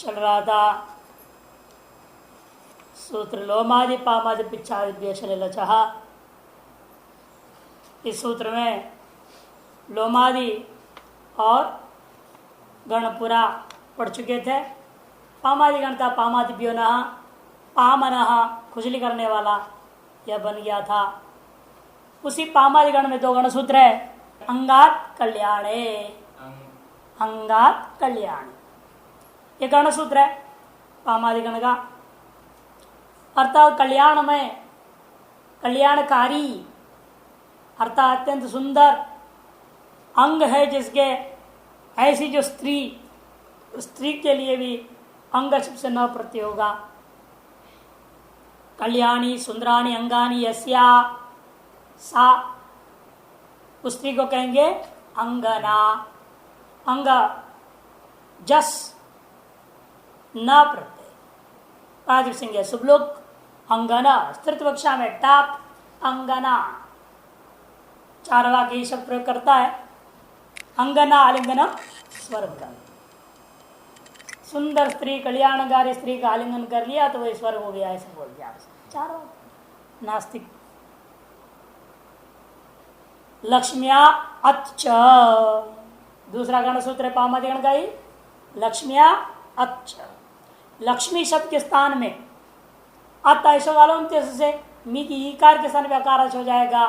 चल रहा था सूत्र लोमादि पामादि पिच्छादि शलिलचः। इस सूत्र में लोमादि और गणपुरा पढ़ चुके थे। पामादि गण था पामादिभ्यो नः, पामनः खुजली करने वाला यह बन गया था। उसी पामादि गण में दो गण सूत्र है, अंगात कल्याणे, अंगात कल्याण, ये गण सूत्र है पामादि गण का। अर्थात कल्याण में कल्याणकारी अर्थात अत्यंत सुंदर अंग है जिसके, ऐसी जो स्त्री, स्त्री के लिए भी अंग शब्द से न प्रत्यय होगा। कल्याणी सुंदराणी अंगानी यस्या, सा उस स्त्री को कहेंगे अंगना। अंग जस न प्रत्यय प्रातिप संज्ञा शुभलोक अंगना, स्त्रीत्व कक्षा में टाप अंगना, चार वाक्य ये शब्द प्रयोग करता है। अंगना आलिंगनम स्वर्ग, सुंदर स्त्री कल्याणकारी स्त्री का आलिंगन कर लिया तो वह स्वर्ग हो गया, ऐसे बोल दिया। चार वाक्य नास्तिक। लक्ष्म्या अच्छ, दूसरा गण सूत्र है पामादि गण का ही, लक्ष्म्या अच्छ। लक्ष्मी शब्द के स्थान में अत ऐसा वालों से मी की ईकार के स्थान पर अकार हो जाएगा।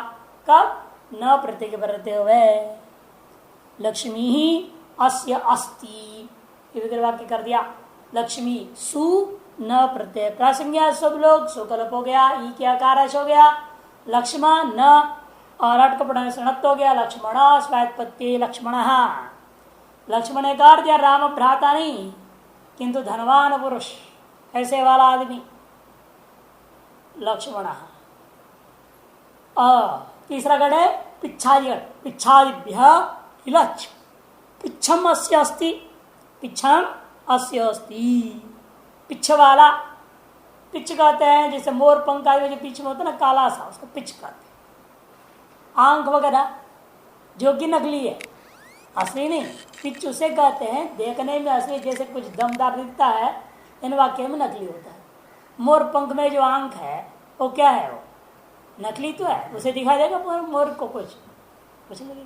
कब? न प्रत्यय के बरते हुए। लक्ष्मी ही अस्य अस्ति, ये वाक्य कर दिया। लक्ष्मी सु न प्रत्यय प्रासंज्ञा सब लोग सुकल्प हो गया, ई के आकार हो गया। लक्ष्मण न और अट को पढ़ने से नत्त हो गया। लक्ष्मण स्वात्पत्ति लक्ष्मण, लक्ष्मण ने काट दिया राम भ्राता नहीं किंतु धनवान पुरुष, ऐसे वाला आदमी लक्ष्मण। तीसरा गण है पिच्छादि गण, पिच्छादिभ्य इलच्छ, पिच्छम अस्य अस्ति, पिच्छम अस्य अस्ति, पिच्छ वाला। पिच्छ कहते हैं जैसे मोर पंख आदि जो पिच्छ में होता है ना काला सा, उसको पिच्छ कहते हैं। आंख वगैरह जो कि नकली है, असली नहीं। पिच्छ उसे कहते हैं देखने में असली जैसे कुछ दमदार दिखता है, इन वाक्य में नकली होता है। मोर पंख में जो आंख है वो क्या है? वो नकली तो है, उसे दिखा देगा पर मोर को कुछ नहीं,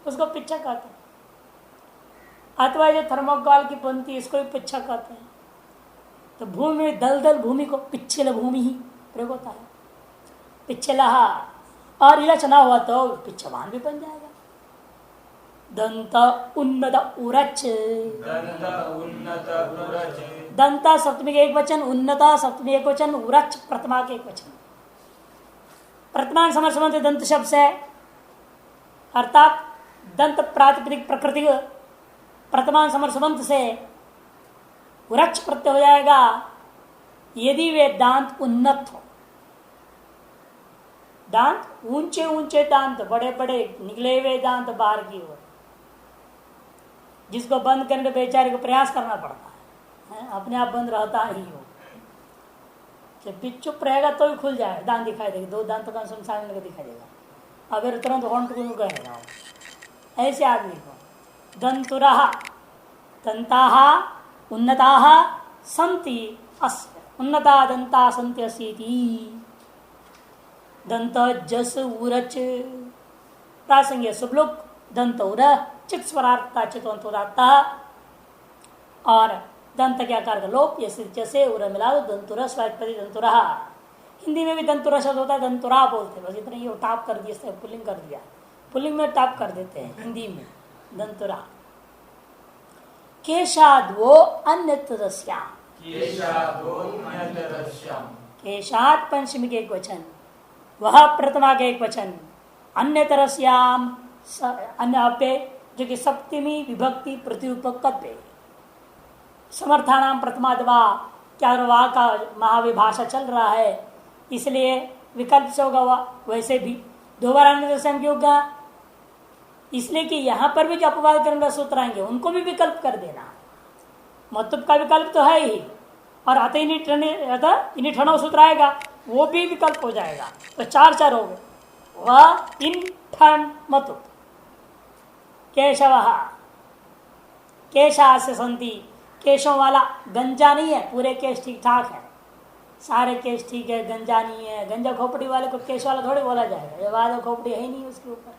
उसको पिच्छा कहते हैं। अथवा जो थर्मोकॉल की पंक्ति, इसको भी पिच्छा कहते हैं। तो भूमि में दलदल भूमि को पिच्छल भूमि ही प्रयोग होता है, पिच्छलहा। और इलच ना हुआ तो पिच्छवान भी बन जाएगा। दंत उन्नत उरच, दंता सप्तमी के एक वचन, उन्नता सप्तमी एक वचन, उरच प्रथमा के एक वचन। प्रथमान समर संबंध दंत शब्द से, अर्थात दंत प्रातिपदिक प्रकृति प्रथमान समर संबंध से उरच प्रत्यय हो जाएगा यदि वे दांत उन्नत हो। दांत ऊंचे ऊंचे दांत, बड़े बड़े निकले हुए दांत बाहर की ओर, जिसको बंद करने बेचारे को प्रयास करना पड़ता है, अपने आप बंद रहता ही हो। जब चुप रहेगा तो ही खुल जाए, दांत दिखाई देगा, दो दांतों का संसार में दिखाई देगा। अगर तुरंत होंठ को कहेगा ऐसे आदमी को। दंतुरः दंताः उन्नताः सन्ति अस्य, उन्नता दंता सन्ति अस्येति। दंत जस उरच प्रासंज्ञ शुभलोक दंत उर चित स्वरार्था चितवंतोदाता। और दंत के आकार का लोप, जैसे उर मिला दो दंतुर स्वात्पत्ति दंतुरा। हिंदी में भी दंतुरा शब्द होता है, दंतुरा बोलते हैं, बस इतना ही टाप कर दिया, पुल्लिंग कर दिया। पुल्लिंग में टाप कर देते हैं हिंदी में दंतुरा। केशाद्वो अन्यतरस्याम, केशाद पंचमी के एक वचन, वह प्रथमा के एक वचन, अन्यतरस्याम अन्य अप्य जो कि सप्तमी विभक्ति प्रतिरूपक समर्थानाम प्रथमाद्वा, क्या वहाँ का महाविभाषा चल रहा है इसलिए विकल्प से होगा। वैसे भी दोबारा अन्य क्यों होगा? इसलिए कि यहाँ पर भी जो अपवाद करने सूत्र आएंगे उनको भी विकल्प कर देना। मतुब का विकल्प तो है ही, और अतः इन्हीं ठनो सूत्र आएगा वो भी विकल्प हो जाएगा, तो चार चार हो गए। वह इन ठन मतुब केशव केशास्य संति केशों वाला, गंजा नहीं है, पूरे केश ठीक ठाक है, सारे केश ठीक है, गंजा नहीं है। गंजा खोपड़ी वाले को केश वाला थोड़ी बोला जाएगा, ये वादा खोपड़ी है ही नहीं उसके ऊपर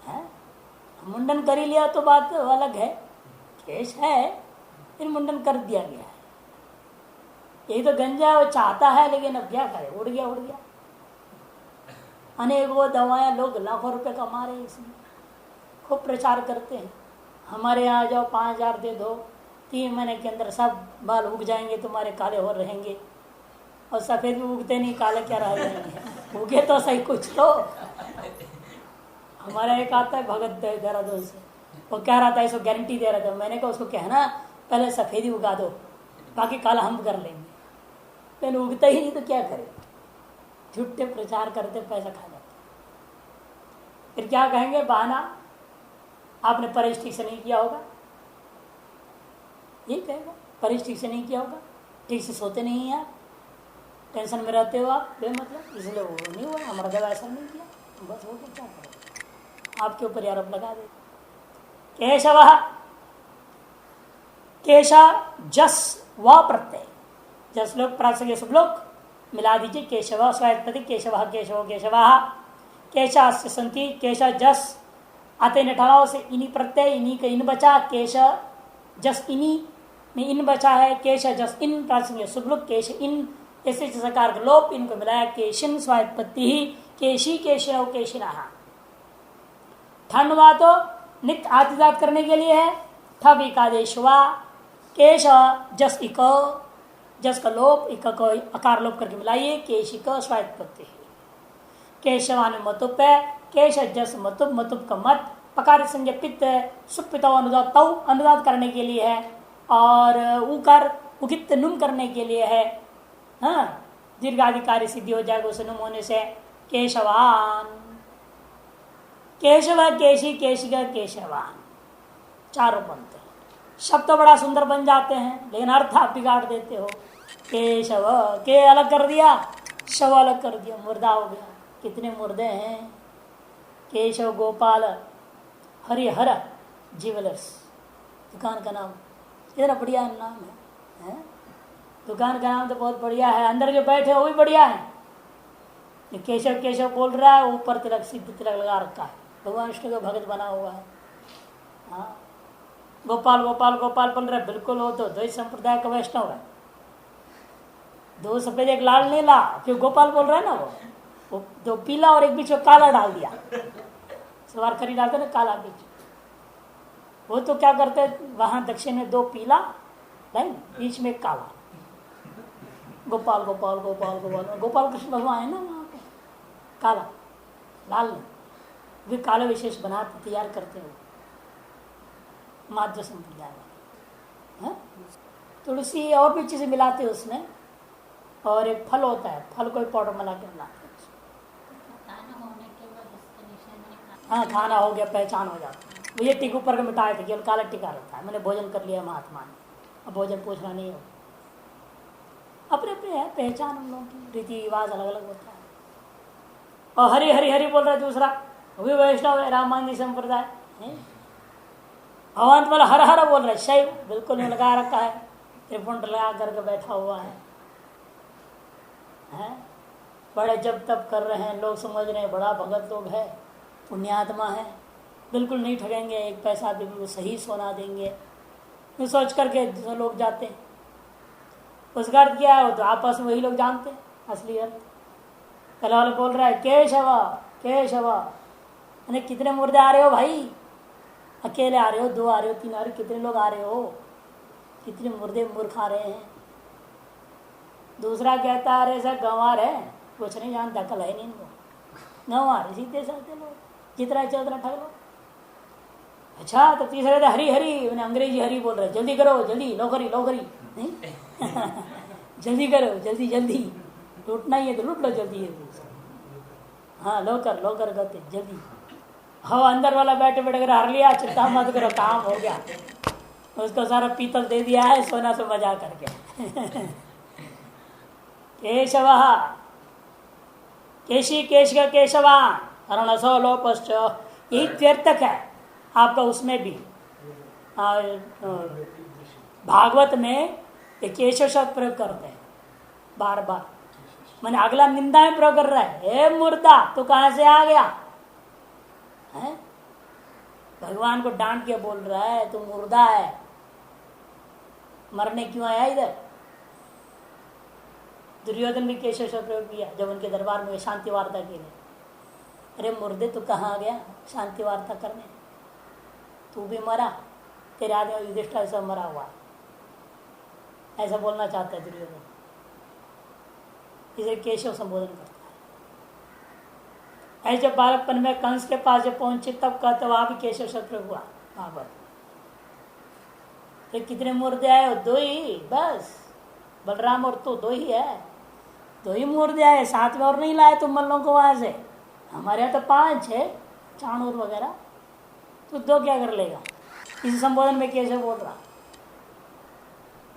है। मुंडन कर ही लिया तो बात अलग है, केश है फिर मुंडन कर दिया गया है। यही तो गंजा वो चाहता है, लेकिन अब क्या करे, उड़ गया उड़ गया। अनेक वो दवाएं लोग लाखों रुपए कमा रहे हैं, इसमें खूब प्रचार करते हैं। हमारे यहाँ जाओ 5,000 दे दो, 3 महीने के अंदर सब बाल उग जाएंगे, तुम्हारे काले हो रहेंगे। और सफ़ेद भी उगते नहीं, काले क्या रह जाएंगे, उगे तो सही कुछ तो। हमारा एक आता है भगत देहरादून से, वो कह रहा था, इसको गारंटी दे रहा था। मैंने कहा उसको कहना पहले सफ़ेद ही उगा दो, बाकी काला हम कर लेंगे। पहले उगता ही नहीं तो क्या करे, झूठे प्रचार करते पैसा खा जाते। फिर क्या कहेंगे, बहाना आपने परहेज ठीक से नहीं किया होगा, ये कहेगा परहेज ठीक से नहीं किया होगा, ठीक से सोते नहीं हैं आप, टेंशन में रहते हो आप बेमतलब, इसलिए वो नहीं हुआ, हमारा दवा ऐसा नहीं किया, बस हो गया, क्या करें, आपके ऊपर आरोप लगा दे। केशव केशा जस व प्रत्यय, जस लोग प्रासंगिक सब लोग मिला दीजिए। केशव स्वायत्पति केशव केशव केशवा केशा से संति केश जस आते नठाओ से इन्हीं प्रत्यय, इन्हीं का इन बचा, केश जस इन्हीं में इन बचा है, केश जस इन प्रासंगिक सब लोग केश इन ऐसे सकार का लोप इनको मिलाया। केशिन स्वायत्पत्ति ही केशी केशव केशिना, ठंड हुआ तो नित्य आतिदात करने के लिए है, ठब एकादेश हुआ, केश जस इक, जस का लोप इक को अकार लोप करके मिलाइए, केशिक स्वायत्पत्ति। केशवान मतुप है, केश जस मतुप, मतुप का मत पकार संज्ञा पित्त सुपिता अनुदात तव अनुदात करने के लिए है, और उकर उगित नुम करने के लिए है। हाँ, दीर्घाधिकारी सिद्धि हो जाएगा उस नुम होने से। केशवान केशव केशी केशिका केशवान, चारों बनते हैं। शब्द तो बड़ा सुंदर बन जाते हैं, लेकिन अर्थ आप बिगाड़ देते हो। केशव के अलग कर दिया, शव अलग कर दिया, मुर्दा हो गया। कितने मुर्दे हैं। केशव गोपाल हरिहर ज्वेलर्स दुकान का नाम, इतना बढ़िया नाम है? दुकान का नाम तो बहुत बढ़िया है, अंदर जो बैठे वो भी बढ़िया है। केशव केशव बोल रहा है, ऊपर तिलक सिद्ध तिलक लगा रखा है, भगवान विष्णु का भगत बना हुआ है। हाँ, गोपाल गोपाल गोपाल बोल रहा है, बिल्कुल वो तो द्वैत संप्रदाय का वैष्णव है। 2 सफेद 1 लाल नहीं ला, क्यों गोपाल बोल रहा है ना, वो 2 पीला और एक बीच में काला डाल दिया। सवार खरी डालते ना काला बीच, वो तो क्या करते हैं, वहां दक्षिण में 2 पीला लाइन, बीच में काला। गोपाल गोपाल गोपाल गोपाल, गोपाल कृष्ण भगवान है ना वहां पे, काला लाल नहीं, वे काले विशेष बनाते तैयार करते हो माध्य संप्रदाय वाले। तुलसी और भी चीजें मिलाते हैं उसमें, और एक फल होता है, फल को पाउडर मिला के मिलाते हैं। हाँ, खाना हो गया, पहचान हो जाती है। मुझे टिक ऊपर के मिटाए थे, केवल काला टिका रहता है। मैंने भोजन कर लिया महात्मा ने, अब भोजन पूछना नहीं हो। अपने अपने है पहचान, हम लोगों की रीति रिवाज अलग अलग होता है। और हरि हरि हरि बोल रहा है दूसरा, वो भी वैष्णव है, रामानंदी संप्रदाय है। भगवान बोला हर हर बोल रहा है, शैव बिल्कुल में लगा रखा है, त्रिपुंड लगा करके बैठा हुआ है। बड़े जब तब कर रहे हैं, लोग समझ रहे हैं बड़ा भगत लोग है, पुण्यात्मा है, बिल्कुल नहीं ठगेंगे, 1 पैसा भी बिल्कुल सही सोना देंगे, ये सोच करके जो लोग जाते हैं। उसका अर्थ क्या है, तो आपस में वही लोग जानते हैं असली अर्थ। कल वाले बोल रहा है केशव केशव, अरे कितने मुर्दे आ रहे हो भाई, अकेले आ रहे हो, 2 आ रहे हो, 3 आ रहे हो, कितने लोग आ रहे हो, कितने मुर्दे मूर्ख आ रहे हैं। दूसरा कहता है अरे सर गंवार है, कुछ नहीं जानता, कल है नहीं इनको, गंवार सीधे साधे लोग, जितना चाहे उतना ठग लो। अच्छा, तो तीसरे तो हरी हरी, मैंने अंग्रेजी हरी बोल रहे, जल्दी करो जल्दी, लौकरी लौकरी नहीं जल्दी करो जल्दी जल्दी, लूटना ही है तो लूट लो जल्दी है। हाँ, लोकर लोकर करते जल्दी। हाँ, अंदर वाला बैठे बैठे कर हर लिया, चिंता मत करो, काम हो गया, उसको सारा पीतल दे दिया है, सोना से मजा करके। केशव केशी केश का केशवान अरणसो लोपश्च, यही त्यर्थक है आपका उसमें भी। भागवत में एक केशव शब्द प्रयोग करते हैं बार बार। मैंने अगला निंदा में प्रयोग कर रहा है, मुर्दा तू कहां से आ गया है? भगवान को डांट के बोल रहा है तू मुर्दा है, मरने क्यों आया इधर। दुर्योधन भी केशव शब्द प्रयोग किया जब उनके दरबार में शांति वार्ता के लिए। अरे मुर्दे तू कहाँ आ गया शांति वार्ता करने, तू भी मरा, तेरे आदमी युधिष्ठिर ऐसा मरा हुआ, ऐसा बोलना चाहता है दुर्योधन, इसे केशव संबोधन करता है। ऐसे बालकपन में कंस के पास जब पहुंचे तब कहते वहां भी केशव शब्द प्रयोग हुआ भागवत। फिर कितने मुर्दे आए? दो ही बस, बलराम और तो दो ही है, दो ही मुर्दे आए, साथ में और नहीं लाए तुम मल्लों को वहां से। हमारे यहाँ तो 5 है चाणूर वगैरह, तो 2 क्या कर लेगा। इस संबोधन में कैसे बोल रहा।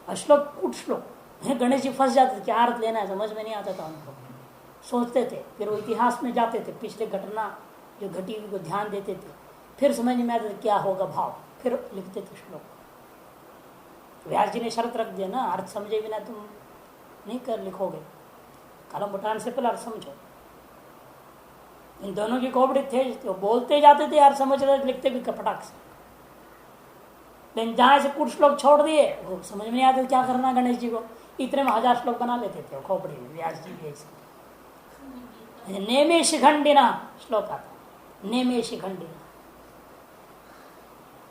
श्लोक कुछ श्लोक गणेश जी फंस जाते थे, क्या अर्थ लेना है समझ में नहीं आता था उनको, सोचते थे, फिर वो इतिहास में जाते थे, पिछले घटना जो घटी हुई को ध्यान देते थे, फिर समझ में आता था क्या होगा भाव, फिर लिखते थे श्लोक। व्यास जी ने शर्त रख दिया ना, अर्थ समझे बिना तुम नहीं कर लिखोगे, कलम उठाने से पहले अर्थ समझो। इन दोनों की खोपड़ी थे, तो बोलते जाते थे यार, समझ रहे लिखते भी कपटाक से। लेकिन जहां से कुछ श्लोक छोड़ दिए वो समझ में नहीं आते क्या करना गणेश जी को, इतने में 1000 श्लोक बना लेते थे खोपड़ी में। व्यास जी भी ऐसे नेमे शिखंडिना श्लोक आता, नेमे शिखंडिना,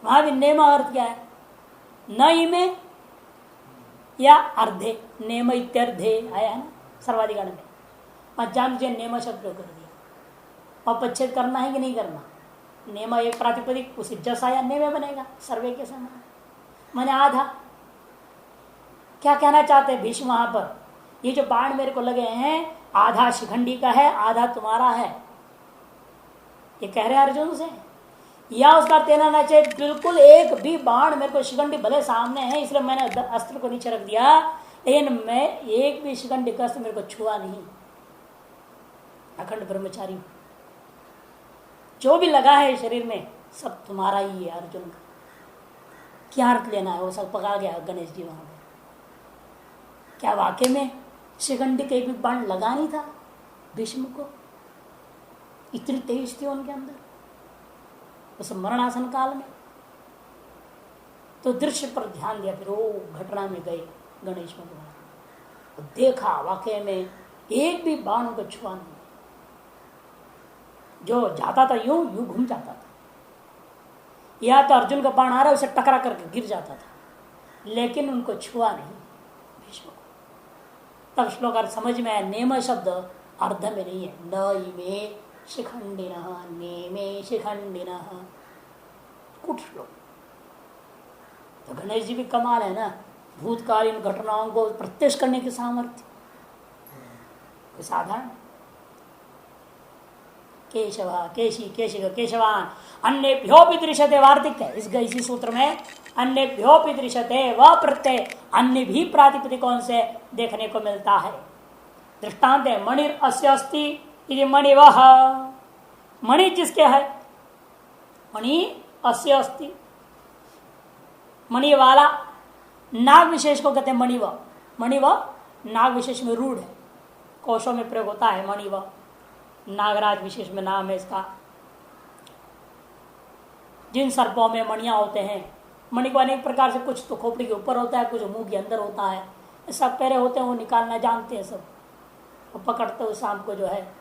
वहां भी नेम अर्थ क्या है, न इमे या अर्धे, नेम इत्यर्धे आया है ना सर्वाधिकार में, और जान लीजिए नेम शब्द कर दिया। अपच्छेद करना है कि नहीं करना, नेम एक प्रातिपदिक उसी जस आया नेम बनेगा सर्वे के समान, मैंने आधा। क्या कहना चाहते हैं भीष्म वहां पर, ये जो बाण मेरे को लगे हैं आधा शिखंडी का है आधा तुम्हारा है, ये कह रहे हैं अर्जुन से, या उसका तेना ना चाहिए बिल्कुल एक भी बाण मेरे को शिखंडी भले सामने है इसलिए मैंने अस्त्र को नीचे रख दिया, लेकिन मैं एक भी शिखंडी का अस्त्र मेरे को छुआ नहीं, अखंड ब्रह्मचारी, जो भी लगा है शरीर में सब तुम्हारा ही है अर्जुन का। क्या अर्थ लेना है वो सब पका गया गणेश जी वहां पर। क्या वाकई में शिखंडी का एक भी बाण लगा नहीं था भीष्म को, इतनी तेज थी उनके अंदर उस मरणासन काल में। तो दृश्य पर ध्यान दिया, फिर वो घटना में गए गणेश भगवान, तो देखा वाकई में एक भी बाण को छुआ नहीं, जो जाता था यूं यूं घूम जाता था, या तो अर्जुन का बाण आ रहा है उसे टकरा करके गिर जाता था, लेकिन उनको छुआ नहीं भीष्म को। तब श्लोक अर्थ समझ में आया, नेम शब्द अर्ध में नहीं है, न इमे शिखंडिनः नेमे शिखंडिनः, कुछ श्लोक। तो गणेश जी भी कमाल है ना, भूतकालीन घटनाओं को प्रत्यक्ष करने की सामर्थ्य कोई साधारण। केशव केशी केशिक केशवान अन्येभ्योऽपि दृश्यते, वार्तिक है इसी सूत्र में, अन्येभ्योऽपि दृश्यते, वह प्रत्यय अन्य भी प्रातिपदिकों से देखने को मिलता है। दृष्टांत है मणिर अस्य अस्ति, ये मणि वह, मणि जिसके है, मणि अस्य अस्ति, मणि वाला, नाग विशेष को कहते हैं मणि व, मणि व नाग विशेष में रूढ़ है, कोशों में प्रयोग होता है मणि व, नागराज विशेष में नाम है इसका। जिन सर्पों में मणियां होते हैं, मणि को अनेक प्रकार से, कुछ तो खोपड़ी के ऊपर होता है, कुछ मुंह के अंदर होता है, सब पैरे होते हैं, वो निकालना जानते हैं सब, वो पकड़ते हो शाम को जो है,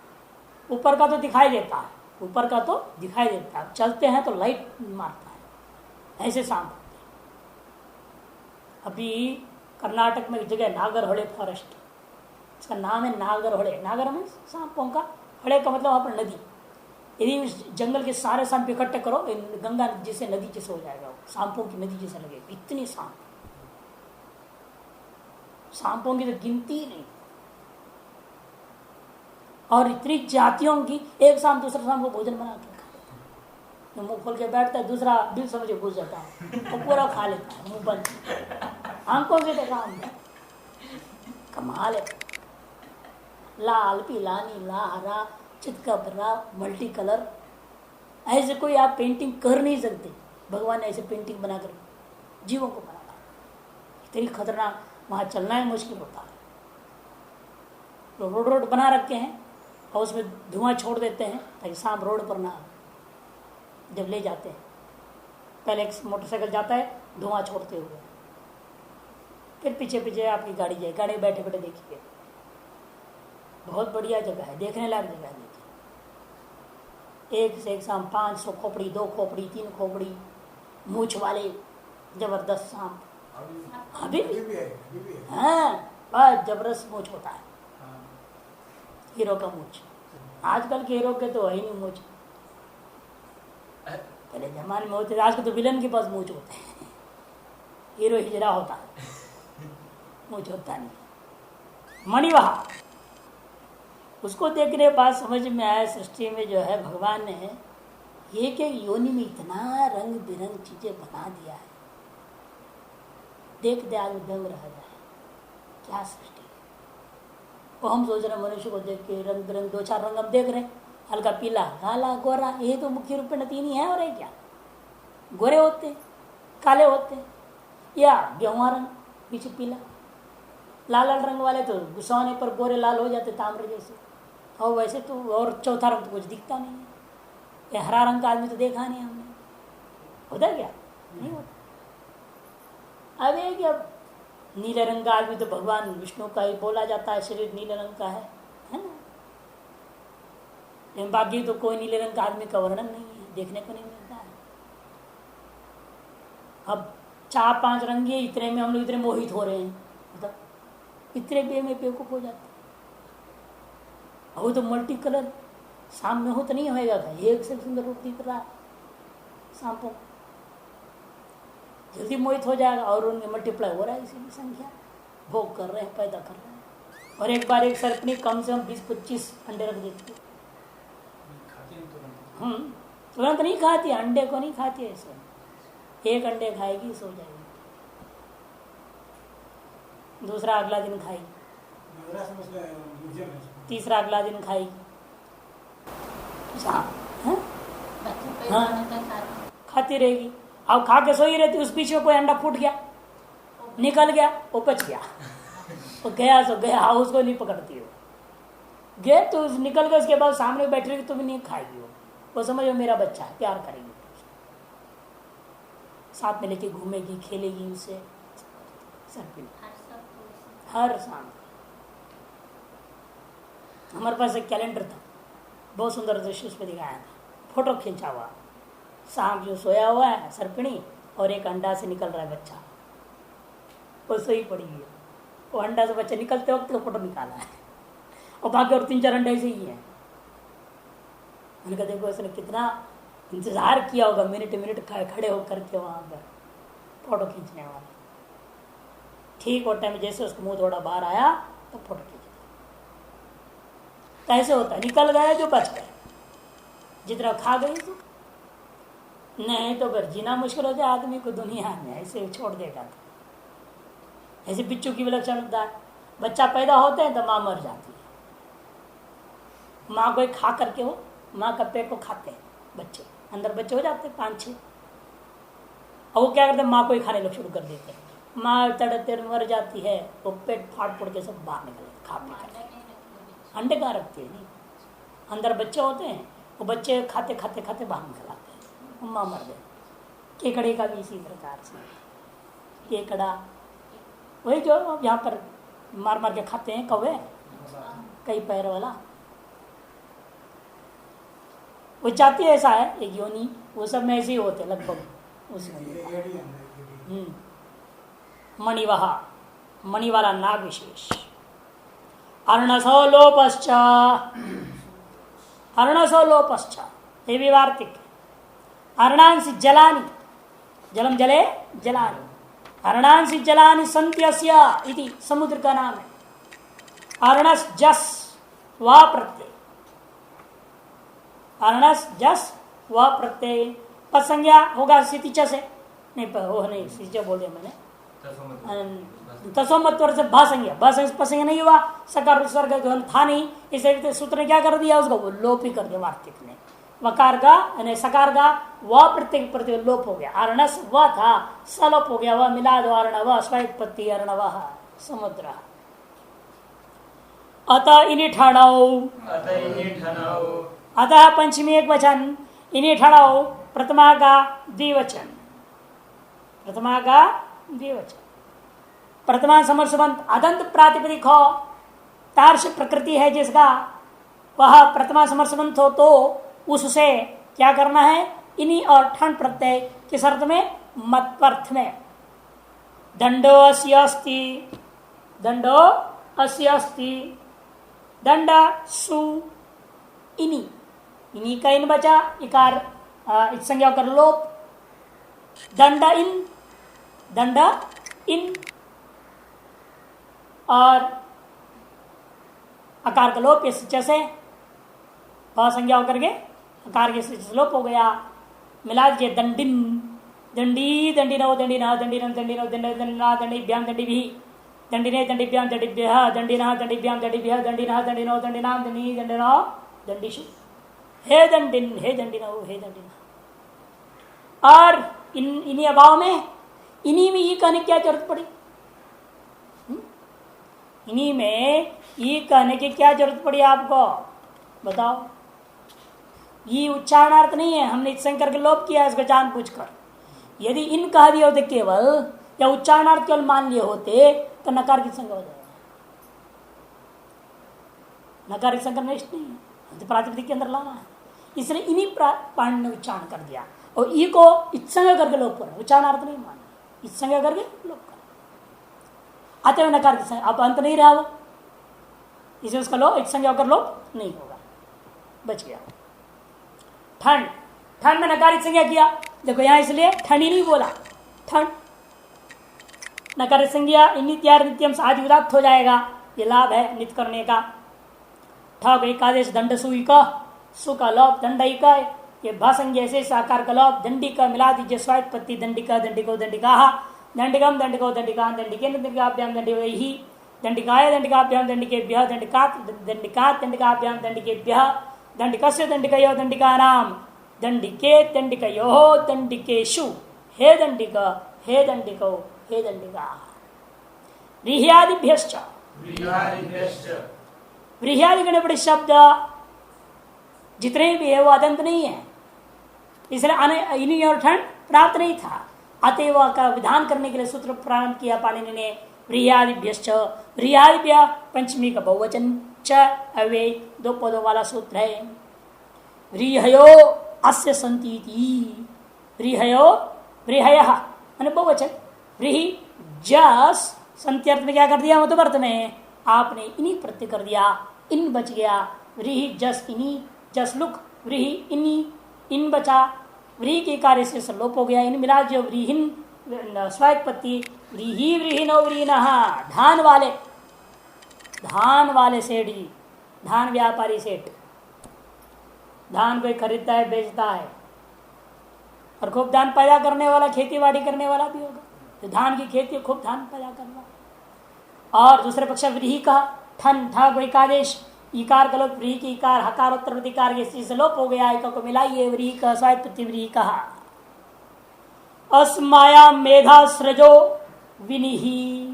ऊपर का तो दिखाई देता है, ऊपर का तो दिखाई देता है, चलते हैं तो लाइट मारता है, ऐसे सांप होते हैं। अभी कर्नाटक में एक जगह नागरहोले फॉरेस्ट, इसका नाम है नागरहोले, नागर में सांपों का, हड़े का मतलब वहां पर नदी, यदि उस जंगल के सारे सांप इकट्ठे करो गंगा जैसे नदी जैसे हो जाएगा, वो सांपों की नदी जैसा लगेगा, इतनी सांपों की तो गिनती नहीं, और इतनी जातियों की, एक सांप दूसरा सांप को भोजन बना के खा लेता है, मुंह खोल के बैठता है, दूसरा बिल समझ घुस जाता है, वो पूरा खा लेता है मुंह बंद, आंखों से देखा हमने, कमाल है। लाल पीला नीला हरा चितकबरा मल्टी कलर, ऐसे कोई आप पेंटिंग कर नहीं सकते, भगवान ने ऐसे पेंटिंग बनाकर जीवों को बनाना इतनी खतरनाक, वहाँ चलना ही मुश्किल होता है। तो रोड रोड बना रखे हैं और उसमें धुआं छोड़ देते हैं ताकि सांप रोड पर ना जब ले जाते हैं। पहले एक मोटरसाइकिल जाता है धुआं छोड़ते हुए, फिर पीछे पीछे आपकी गाड़ी जाए, गाड़ी में बैठे बैठे देखिए, बहुत बढ़िया जगह है, देखने लायक जगह है। देखिए एक से एक सांप, 500 खोपड़ी, 2 खोपड़ी, 3 खोपड़ी, मूछ वाले जबरदस्त सांप अभी भी हाँ, बहुत जबरदस्त मूछ होता है। हीरो का मूछ, आजकल के हीरो के तो है ही नहीं मूछ, पहले जमाने में होते थे, आजकल तो विलन के पास मूछ होते हैं, हीरो हिजरा होता है, मूछ होता नहीं। मणिवाहा, उसको देखने के बाद समझ में आया सृष्टि में जो है भगवान ने एक एक योनि में इतना रंग बिरंग चीजें बना दिया है, देख दे आदमी दंग रह जाए, क्या सृष्टि। वो हम सोच रहे मनुष्य को देख के रंग बिरंग 2-4 रंग हम देख रहे हैं, हल्का पीला, काला, गोरा, ये तो मुख्य रूप में 3 ही है। और है क्या, गोरे होते, काले होते, या गेहुआ रंग पीछे पीला, लाल लाल रंग वाले तो गुस्सा होने पर गोरे लाल हो जाते ताम्र जैसे, और वैसे तो और चौथा रंग तो कुछ दिखता नहीं है। ये हरा रंग का आदमी तो देखा नहीं हमने, होता क्या, नहीं होता। अब ये कि अब नीले रंग का आदमी तो भगवान विष्णु का ही बोला जाता है, शरीर नीले रंग का है ना। लेकिन बाकी तो कोई नीले रंग का आदमी का वर्णन नहीं है, देखने को नहीं मिलता है। अब 4-5 रंग है, इतने में हम लोग इतने मोहित हो रहे हैं, मतलब इतने में बेवकूफ हो जाते हैं। वो तो मल्टी कलर सामने हो तो नहीं होएगा, एक से सुंदर रूप दिख रहा सांपों, जल्दी मोहित हो जाएगा और उनके मल्टीप्लाई हो रहा है, इसी की संख्या भोग कर रहे हैं, पैदा कर रहे हैं। और एक बार एक सर्पनी कम से कम 20-25 अंडे रख देती है। तुरंत नहीं खाती, अंडे को नहीं खाती ऐसे, एक अंडे खाएगी सो जाएगी, दूसरा अगला दिन खाएगी, तीसरा अगला दिन खाएगी। हाँ, खाती रहेगी। अब खा के सोई रहती, उस बीच में कोई अंडा फूट गया, निकल गया, वो बच गया, वो गया सो गया, उसको नहीं पकड़ती हो, गए तो निकल गए, उसके बाद सामने बैठ रही तो भी नहीं खाएगी, वो समझो मेरा बच्चा है, प्यार करेगी, साथ में लेके घूमेगी, खेलेगी उससे, हर शाम। हमारे पास एक कैलेंडर था, बहुत सुंदर दृश्य उसमें दिखाया था, फोटो खींचा हुआ, सांप जो सोया हुआ है सर्पिणी, और एक अंडा से निकल रहा है बच्चा, वो सोई पड़ी है, वो अंडा से बच्चा निकलते वक्त तो फोटो निकाला है, और बाकी और 3-4 अंडे ऐसे ही हैं। मैंने कहा देखो उसने कितना इंतजार किया होगा, मिनट खड़े होकर के वहां पर फोटो खींचने वाला। ठीक वो टाइम जैसे उसका मुंह थोड़ा बाहर आया तो फोटो खींच, कैसे होता है, निकल गए जो बच गए, जितना खा गई तो नहीं तो फिर जीना मुश्किल हो जाए आदमी को दुनिया में, ऐसे छोड़ देगा। तो ऐसे बिच्छू की विलक्षणता है, बच्चा पैदा होते हैं तो माँ मर जाती है, माँ को खा करके हो, माँ का पेट को खाते हैं बच्चे, अंदर बच्चे हो जाते हैं 5-6, और वो क्या करते हैं, माँ को ही खाने लोग शुरू कर देते हैं, माँ तड़ते मर जाती है, वो पेट फाड़ फोड़ के सब बाहर निकल खा पी कर, अंडे कहाँ रखते हैं, नहीं अंदर बच्चे होते हैं, वो बच्चे खाते खाते खाते बाहर निकल आते हैं, माँ मर गए। केकड़े का भी इसी प्रकार से, केकड़ा वही जो यहाँ पर मार मार के खाते हैं कौवे, कई पैर वाला, वो जाति ऐसा है एक योनि, वो सब में ऐसे ही होते लगभग उसमें। मणिवाहा, मणि वाला नाग विशेष। अर्णसो लोपश्च, अर्णसो लोपश्च, ये भी वार्तिक। अर्णांसि जलानि, जलम जले जलानि, अर्णांसि जलानि सन्ति अस्य इति समुद्र का नाम है। अर्णस जस व प्रत्यय, अर्णस जस व प्रत्यय, पद संज्ञा होगा सितिच से, नहीं वो नहीं सितिच बोल दिया मैंने, तसोमत्वर से भासंज्ञा, भासंज्ञा नहीं हुआ, सकार स्वर्ग था नहीं, इसे सूत्र ने क्या कर दिया, उसको वो लोप ही कर दिया वार्तिक ने, वकार का यानी सकार का वह प्रत्येक प्रति लोप हो गया। अर्णस वह था, सलोप हो गया, वह मिला दो अर्णव स्वात्पत्ति अर्णव समुद्र। अतः इन्हीं ठणौ, अतः पंचमी एक वचन, इन्हीं ठणौ प्रथमा का द्विवचन, प्रथमा का द्विवचन। प्रथमा समर्शबंत अदंत प्रातिपदिक हो, तार्श प्रकृति है जिसका, वह प्रथमा समर्शबंत हो तो उससे क्या करना है, इन्हीं और ठंड प्रत्यय किस अर्थ में, मत्वर्थ में। दंडो अस्य अस्ति, दंडो अस्य अस्ति, दंड सु इनी, इनी का इन बचा, इकार संज्ञा कर लोप, दंड इन, दंड इन, और अकार का लोप इस से संज्ञा होकर के अकार के लोप हो गया। मिला दीजिए दंडिन, दंडी दंडिनो दंडिना दंडिनम दंडिनो दंडिना दंडिभ्याम दंडिभि, दंडिने दंडिभ्याम दंडिभ्यः दंडिनः दंडिभ्याम दंडिभ्यः दंडिनः दंडिनो दंडिनाम दंडी दंडिनो दंडिषु, हे दंडिन हे दंडिनो हे दंडिना। और इन्हीं अभाव में इन्हीं में ये कहने की क्या जरूरत पड़ी, इन्हीं में ये कहने की क्या जरूरत पड़ी आपको बताओ। ये उच्चारणार्थ नहीं है, हमने संकर के लोप किया इसको जानबूझकर। यदि इन कह दिए होते केवल, या उच्चारणार्थ केवल मान लिए होते तो नकार की संज्ञा हो जाएगा। नकार की संकर निष्ठ नहीं है, तो प्रातिपदिक के अंदर लाना है, इसलिए इन्हीं पाणी ने उच्चारण कर दिया और ई को इत्संग करके लोप कर, उच्चारणार्थ नहीं माना, इत्संग करके लोप कर। अतः नकार की संज्ञा, अब अंत नहीं रहा वो, इसे उसका लो इत्संग होकर लोप नहीं होगा, बच गया। ठंड, ठंड में नकारित संज्ञा किया, देखो यहां इसलिए ठंड ही नहीं बोला, ठंड नकारित संज्ञा नित्यार नित्यम आदि उदात्त हो जाएगा, ये लाभ है नित्य करने का। ठग एकादेश दंड सुई का, सु का लोप दंड का, ये भासंज्ञा से साकार का लोप, दंडी का मिला दीजिए स्वात्पत्ति दंडिका दंडिको दंडिका, दंडिकम दंडिको दंडिका दंडिके दंडिकाभ्याम दंडी वही, दंडिकाय दंडिकाभ्याम दंडिकेभ्यः दंडिकात् दंडिकात् दंडिकाभ्याम दंडिकेभ्यः, दंडिकस्य दंडिकयो दंडिकानाम दंडिके दंडिकयो दंडिकेषु, हे दंडिक हे दंडिको हे दंडिका। व्रीह्यादिभ्यश्च, व्रीह्यादि गणे बड़े शब्द जितने भी है वो अदंत नहीं है, इसलिए इन्हीं और ठंड प्राप्त नहीं था। अतएव का विधान करने के लिए सूत्र प्रारंभ किया पाणिनि ने, व्रीह्यादिभ्यश्च, व्रीह्यादिभ्य पंचमी का बहुवचन, च अवे दो पदों वाला सूत्र है। व्रीहयो अस्य संतीति, व्रीहयो व्रीहयः माने बहुवचन, व्रीहि जस संत्यर्थ में क्या कर दिया, मध्यवर्त में आपने इन्हीं प्रत्यय कर दिया, इन बच गया, व्रीहि जस इन्हीं, जस लुक व्रीहि इन्हीं, इन बचा, व्रीहि के कार्य से लोप हो गया, इन मिला जो व्रीहिन स्वात्पत्ति, व्रीहि व्रीहिनो व्रीहिनः, धान वाले, धान वाले सेठ जी, धान व्यापारी सेठ, धान कोई खरीदता है बेचता है, और खूब धान पैदा करने वाला, खेती बाड़ी करने वाला भी होगा, तो धान की खेती खूब धान पैदा करना। और दूसरे पक्ष व्रीहि का ठन था कोई कादेश, इकार का लोप, व्रीहि की इकार हकारोत्तर प्रतिकार के से लोप हो गया, इका को मिलाइए व्रीहि का स्वात्पत्ति व्रीहि कहा। अस्माया मेधा सृजो विनिहि,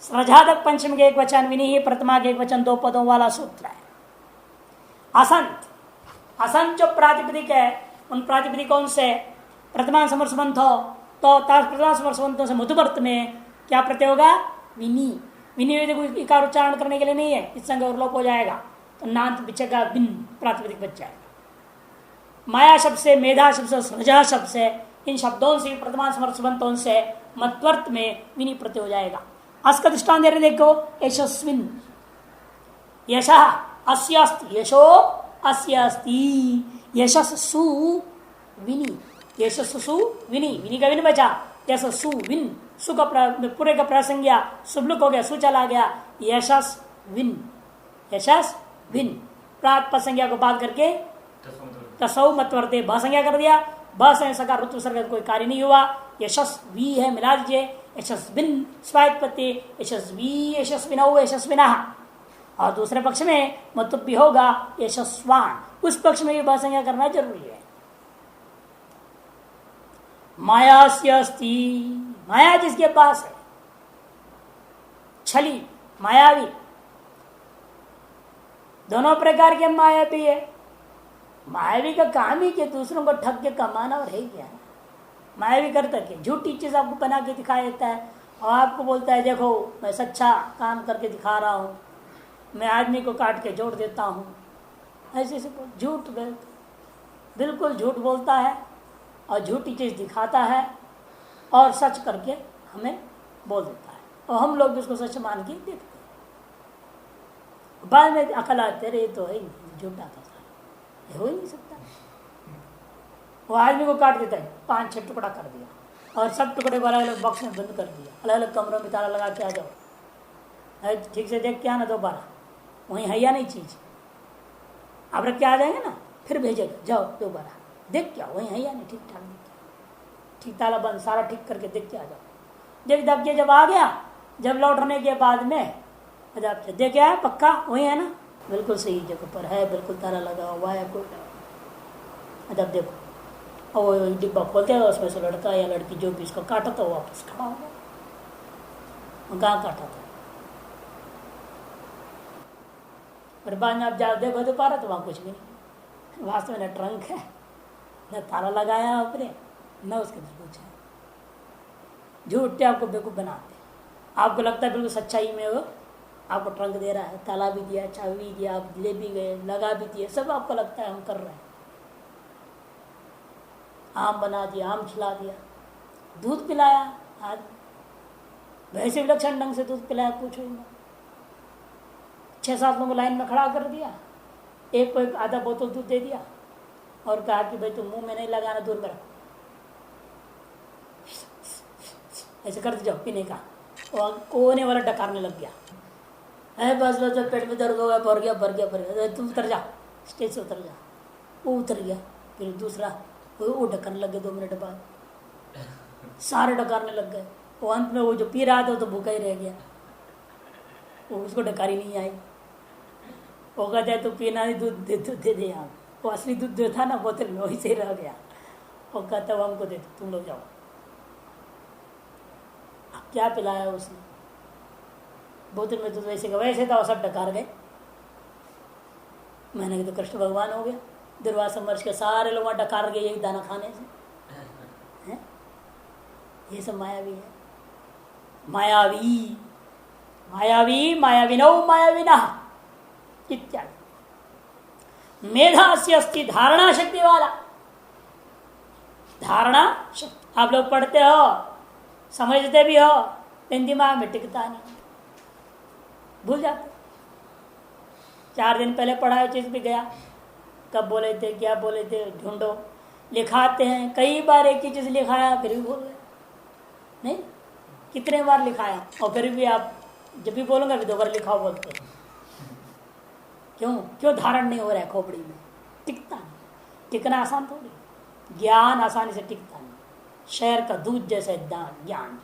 सृजादक पंचम के एक वचन, विनिहि प्रथमा के एक वचन, दो पदों वाला सूत्र है। असंत, असंत जो प्रातिपदिक है उन प्रातिपदिकों से प्रथमा समर्सबंध हो तो प्रथमा समर्सबंधों से मधुवर्त में क्या प्रत्यय होगा, विनी। विनी इकार उच्चारण करने के लिए नहीं है, इस संग और लोप हो जाएगा, तो नांत बिचेगा, बिन प्रातिपदिक बच जाएगा। माया शब्द से, मेधा शब्द से, सृजा शब्द से, इन शब्दों से प्रथमा समर्सबंधों से मध्वर्त में विनी प्रत्यय हो जाएगा। अस का दृष्टान दे रहे देखो, यशस्विन, यशः अस्य अस्ति, यशो अस्य अस्ति, यशस्सु विनी, यशस्सु विनी, विनी का विन बचा, यशस्सु विन, सु का पूरे का प्रसंज्ञा सुबलुक हो गया, सु चला गया, यशस विन, यशस विन, प्रात संज्ञा को बात करके तसौ मतवर्ते भ संज्ञा कर दिया, ब से सकार ऋतु सर्ग कोई कार्य नहीं हुआ, यशस्वी है मिला दीजिए, यशस्विन स्वात्पत्ति, यशस्वी यशस्विनौ यशस्विनः, और दूसरे पक्ष में मतुब भी होगा यशस्वान, उस पक्ष में भी बहुसंज्ञा करना जरूरी है। माया से अस्ति, माया जिसके पास है, छली मायावी, दोनों प्रकार के माया भी है। मायावी का काम ही कि दूसरों को ठग के कमाना और है क्या। मायावी करता क्या, झूठी चीज आपको बना के दिखा देता है और आपको बोलता है देखो मैं सच्चा काम करके दिखा रहा हूं, मैं आदमी को काट के जोड़ देता हूं, ऐसे ऐसे झूठ, बिल्कुल झूठ बोलता है और झूठी चीज दिखाता है और सच करके हमें बोल देता है और हम लोग उसको सच मान के देखते हैं। बाद में अकल आते रहे तो है झूठा था, हो ही नहीं सकता। वो आदमी को काट देता है, 5-6 टुकड़ा कर दिया और सब टुकड़े को अलग अलग बॉक्स में बंद कर दिया, अलग अलग कमरों में ताला लगा के आ जाओ, ठीक से देख के आना दोबारा, वहीं है या नहीं चीज, आप रख के आ जाएंगे ना, फिर भेजेगा जाओ दोबारा देख के आओ वहीं है या नहीं, ठीक ठाक ठीक ताला बंद सारा ठीक करके देख के आ जाओ। देख दब के जब आ गया, जब लौटने के बाद में देख आया पक्का वही है ना, बिल्कुल सही जगह पर है, बिल्कुल ताला लगा हुआ है, कोई जब देखो और वो डिब्बा खोलते हैं उसमें से लड़का या लड़की जो भी इसको काटा था वो वापस खड़ा हो गया, कहाँ काटा था। और बाद में आप जा देखो दोबारा तो वहाँ कुछ भी नहीं, वास्तव में न ट्रंक है न ताला लगाया ऊपर न उसके अंदर कुछ है। झूठे आपको बेवकूफ़ बनाते, आपको लगता है बिल्कुल सच्चाई में वो आपको ट्रंक दे रहा है, ताला भी दिया, चाबी भी दिया, आप ले भी गए, लगा भी दिए, सब आपको लगता है हम कर रहे हैं। आम बना दिया, आम खिला दिया, दूध पिलाया, आज वैसे विलक्षण ढंग से दूध पिलाया, पूछो ही मत। 6-7 लोगों को लाइन में खड़ा कर दिया, एक को एक आधा बोतल दूध दे दिया और कहा कि भाई तुम मुंह में नहीं लगाना, दूर में रखो, ऐसे कर जाओ पीने का। और कोने वाला डकारने लग गया, है बस बस पेट में दर्द हो गया, भर गया, तुम उतर जा, स्टेज से उतर जा। वो उतर गया, फिर दूसरा वो डकारने लग गए, 2 मिनट बाद सारे डकारने लग गए। वो अंत में वो जो पी रहा था तो भूखा ही रह गया, वो उसको डकारी नहीं आई। वो कहते हैं तो पीना नहीं, दूध दे दे यहाँ, वो असली दूध जो था ना बोतल में वही से रह गया। वो कहता वो हमको दे दो, तुम लोग जाओ। क्या पिलाया उसने, बोतल में दूध वैसे का वैसे था, वो सब डकार गए। मैंने कहा तो कृष्ण भगवान हो गया, दुर्वासा महर्षि के सारे लोग डकार गए यही दाना खाने से है? ये सब मायावी है। मायावी मायावी मायाविनो मायाविना इत्यादि। मेधा से अस्ति, धारणा शक्ति वाला, धारणा शक्ति। आप लोग पढ़ते हो, समझते भी हो, लेकिन दिमाग में टिकता नहीं, भूल जाते। 4 दिन पहले पढ़ा चीज भी गया, कब बोले थे, क्या बोले थे, ढूंढो। लिखाते हैं कई बार एक ही चीज लिखाया, फिर भी भूल गए। नहीं, कितने बार लिखाया और फिर भी आप जब भी बोलूंगा अभी 2 बार लिखाओ बोलते हैं। क्यों धारण नहीं हो रहा है खोपड़ी में, टिकता नहीं। टिकना आसान थोड़ी, ज्ञान आसानी से टिकता नहीं। शहर का दूध जैसे ज्ञान,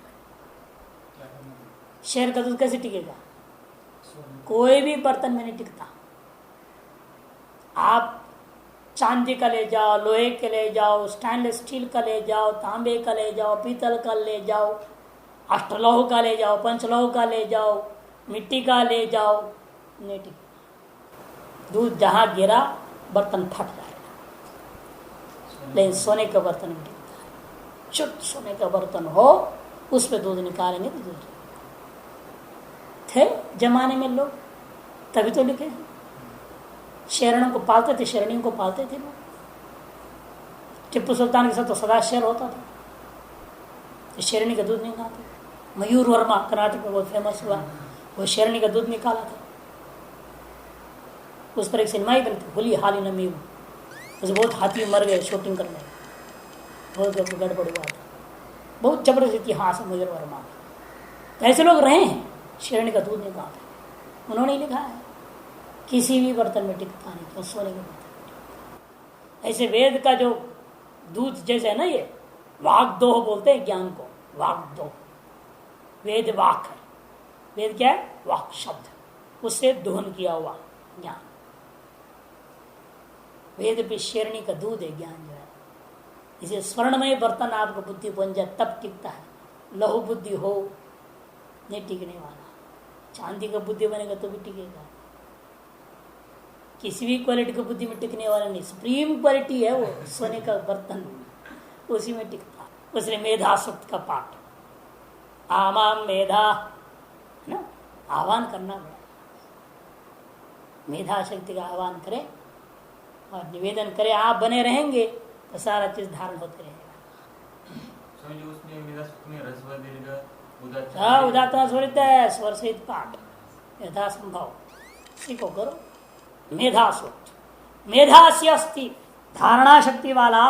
शहर का दूध कैसे टिकेगा, कोई भी बर्तन में नहीं टिकता। आप चांदी का ले जाओ, लोहे के ले जाओ, स्टेनलेस स्टील का ले जाओ, तांबे का ले जाओ, पीतल का ले जाओ, अष्टलोह का ले जाओ, पंचलोह का ले जाओ, मिट्टी का ले जाओ, नहीं टिकता। दूध जहां गिरा बर्तन फट जाएगा, लेकिन सोने का बर्तन में टिकता है। शुद्ध सोने का बर्तन हो उसमें दूध निकालेंगे तो दूध थे जमाने में लोग, तभी तो लिखे हैं। शेरणों को पालते थे, शेरणियों को पालते थे लोग। टिप्पू सुल्तान के साथ तो सदा शेर होता था, तो शेरनी का दूध निकालते। मयूर वर्मा कर्नाटक में बहुत फेमस हुआ, वो शेरनी का दूध निकाला था। उस पर एक सिनेमा ही बनी थी, होली हाली नमी, उसमें बहुत हाथी मर गए शूटिंग करने, बहुत गड़बड़ हुआ था। बहुत जबरदस्त इतिहास है मयूर वर्मा का। ऐसे लोग रहे हैं, शेरनी का दूध निकालते। उन्होंने लिखा है किसी भी बर्तन में टिकता नहीं, क्यों सोने के बर्तन। ऐसे वेद का जो दूध जैसे है ना, ये वाग्दोह बोलते हैं ज्ञान को, वाग्दोह। वेद वाक है, वेद क्या है, वाक शब्द, उससे दोहन किया हुआ ज्ञान। वेद पे शेरणी का दूध है ज्ञान जो है। इसे स्वर्णमय बर्तन आपको बुद्धि बन जाए तब टिकता है। लहु बुद्धि हो नहीं टिकने वाला। चांदी का बुद्धि बनेगा तो भी टिकेगा। किसी भी क्वालिटी की बुद्धि में टिकने वाला नहीं। सुप्रीम क्वालिटी है वो सोने का बर्तन, उसी में टिकता। उसने मेधा सूक्त का पाठ, आमाम मेधा, है ना, आह्वान करना है। मेधा शक्ति का आह्वान करे और निवेदन करे, आप बने रहेंगे तो सारा चीज धारण होते रहेगा। उदात्त स्वरित है, स्वर सहित पाठ यथा संभव सीखो करो। मेधा सूक्त, मेधा से अस्ति धारणा शक्ति वाला।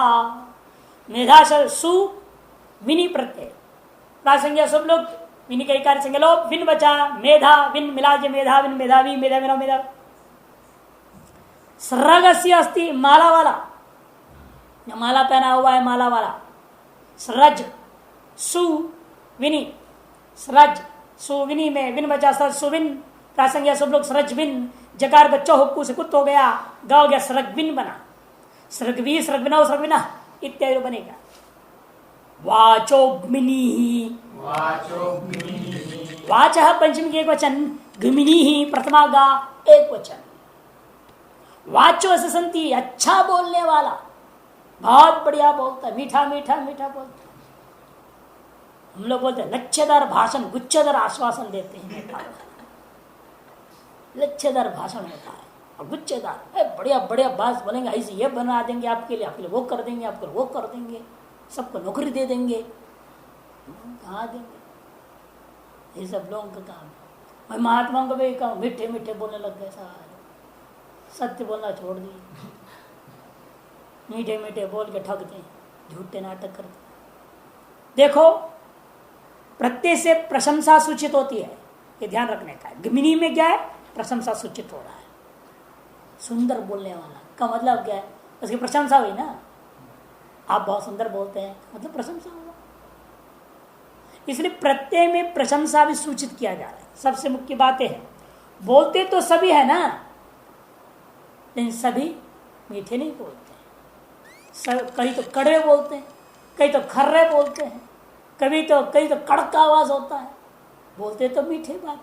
मेधा सु विनी प्रत्यय प्रासंज्ञा सब लोग विनी कई कार्य संज्ञा लो। विन बचा मेधा, विन मिला जे मेधा, विन मेधावी, मेधा मेरा मेधा। स्रगस्य अस्ति माला वाला, माला पहना हुआ है माला वाला। स्रज सु विनी, स्रज सुविनी में विन बचा सर सुविन प्रासंज्ञा सब लोग स्रज विन। जकार बच्चा हुक्कू से कुत हो गया, गा हो गया स्रगविन बना। स्रगवी स्रगविना स्रगविना इत्यादि बनेगा। वाचोग्मिनी, वाच पंचमी के एक वचन, ग्मिनी ही प्रथमा गा एक वचन। वाचो से संति अच्छा बोलने वाला, बहुत बढ़िया बोलता है, मीठा मीठा मीठा बोलता है। हम लोग बोलते हैं लच्छेदार भाषण, गुच्छेदार आश्वासन देते हैं। लच्छेदार भाषण होता है और गुच्छेदार बढ़िया बढ़िया बात बोलेंगे, ऐसे ये बना देंगे आपके लिए वो कर देंगे, आपके लिए वो कर देंगे, सबको नौकरी दे देंगे। कहाँ देंगे? ये सब लोगों का काम है। मैं महात्माओं को भी कहूँ मीठे मीठे बोलने लग गए, सारे सत्य बोलना छोड़ दिए, मीठे मीठे बोल के ठगते हैं, झूठे नाटक करते हैं। देखो प्रत्यय से प्रशंसा सूचित होती है, ये ध्यान रखने का है। गमिनी में क्या है? प्रशंसा सूचित हो रहा है। सुंदर बोलने वाला का मतलब क्या है? उसकी प्रशंसा हुई ना, आप बहुत सुंदर बोलते हैं मतलब प्रशंसा हुआ। इसलिए प्रत्यय में प्रशंसा भी सूचित किया जा रहा है। सबसे मुख्य बात है, बोलते तो सभी है ना, लेकिन सभी मीठे नहीं बोलते हैं। सब कहीं तो कड़वे बोलते हैं, कहीं तो खर्रे बोलते हैं, कहीं तो कड़क आवाज होता है। बोलते तो मीठे बात,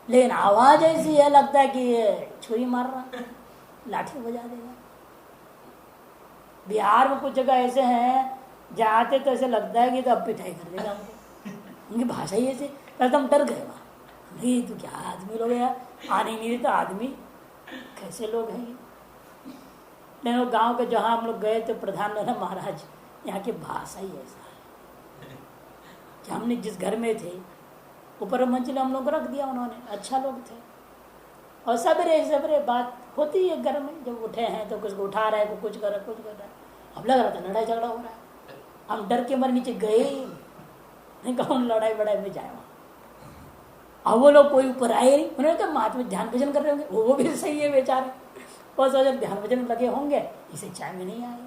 लेकिन आवाज ऐसी है लगता है कि ये छुरी मार रहा, लाठी बजा देगा। बिहार में कुछ जगह ऐसे हैं जाते तो ऐसे लगता है कि तो अब पिटाई कर देगा हमको। उनकी भाषा ही ऐसे, पहले तो हम डर गए वहाँ, नहीं तो क्या आदमी लोग है, आने नहीं देता आदमी, कैसे लोग हैं ये। लेकिन वो गाँव के जहाँ हम लोग गए थे प्रधान महाराज, यहाँ की भाषा ही ऐसा है कि हमने जिस घर में थे ऊपर मंजिल हम लोग रख दिया उन्होंने, अच्छा लोग थे। और सबरे बात होती है घर में, जब उठे हैं तो कुछ को उठा रहा है, कुछ कर रहा है, कुछ कर रहा है। अब लग रहा था लड़ाई झगड़ा हो रहा है, हम डर के मर नीचे गए नहीं, कौन लड़ाई बड़ाई में जाए वहाँ। अब वो लोग कोई ऊपर आए नहीं, उन्होंने कहा महात्मा ध्यान भजन कर रहे होंगे, वो भी सही है बेचारे, और जब ध्यान भजन लगे होंगे इसे चाय में नहीं आए।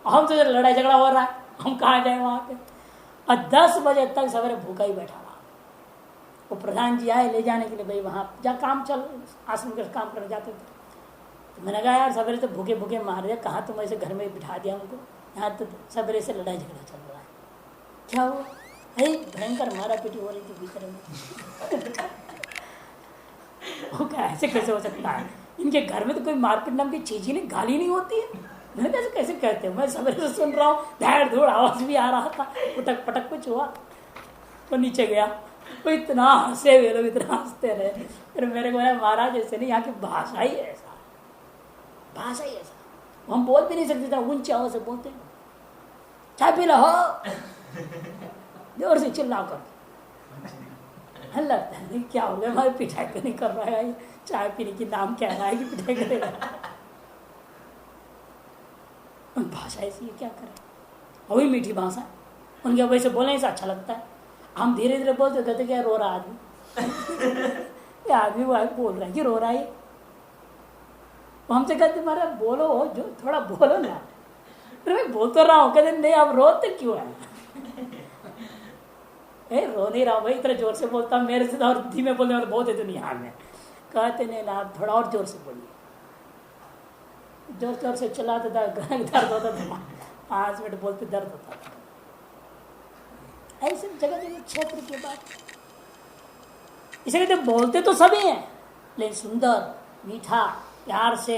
हम तो जब लड़ाई झगड़ा हो रहा है, हम कहाँ जाए वहाँ पे। और 10 बजे तक सवेरे भूखा ही बैठा रहा। वो प्रधान जी आए ले जाने के लिए, भाई वहाँ जा काम चल, आश्रम के काम करने जाते थे। तो मैंने कहा यार सवेरे तो भूखे भूखे मार दिया, कहाँ तुम ऐसे घर में बिठा दिया हमको, यहाँ तो सवेरे से लड़ाई झगड़ा चल रहा है, क्या हुआ? अरे भयंकर मारा पीटी हो रही थी भीतर में। वो क्या ऐसे कैसे हो सकता है? इनके घर में तो कोई मारपीट नाम की चीज ही नहीं, गाली नहीं होती है। मैंने कैसे कैसे कहते हैं? मैं सवेरे से सुन रहा हूँ, धैड़ धूड़ आवाज भी आ रहा था, पटक पटक कुछ हुआ तो नीचे गया, तो इतना हंसे वे लोग, इतना हंसते रहे। फिर मेरे को महाराज ऐसे नहीं, यहाँ की भाषा ही ऐसा, भाषा ही ऐसा, हम बोल भी नहीं सकते, इतना ऊंची आवाज से बोलते हैं। चाय पी लो जोर से चिल्ला कर, लगता है क्या हो गया, हमारी पिटाई तो नहीं कर रहा है, चाय पीने की नाम क्या है कि पिटाई करेगा। भाषा ऐसी है, क्या करें? वही मीठी भाषा, उनके वैसे बोलने से अच्छा लगता है। हम धीरे धीरे बोलते कहते क्या रो रहा आदमी, ये आदमी वो बोल रहा है कि रो रहा है। तो हमसे कहते मारा बोलो, जो थोड़ा बोलो ना। फिर मैं बोल तो रहा हूँ, कहते नहीं आप रोते क्यों है? रो नहीं रहा हूँ भाई, इतना जोर से बोलता हूँ, मेरे से और धीमे बोलने वाले बहुत है दुनिया में। कहते नहीं ना, आप थोड़ा और जोर से बोलिए। जोर जोर से चलाते था, दर्द होता था, 5 मिनट बोलते दर्द होता था। ऐसे जगह जगह क्षेत्र के बाद इसे कहते बोलते तो सभी हैं, लेकिन सुंदर मीठा प्यार से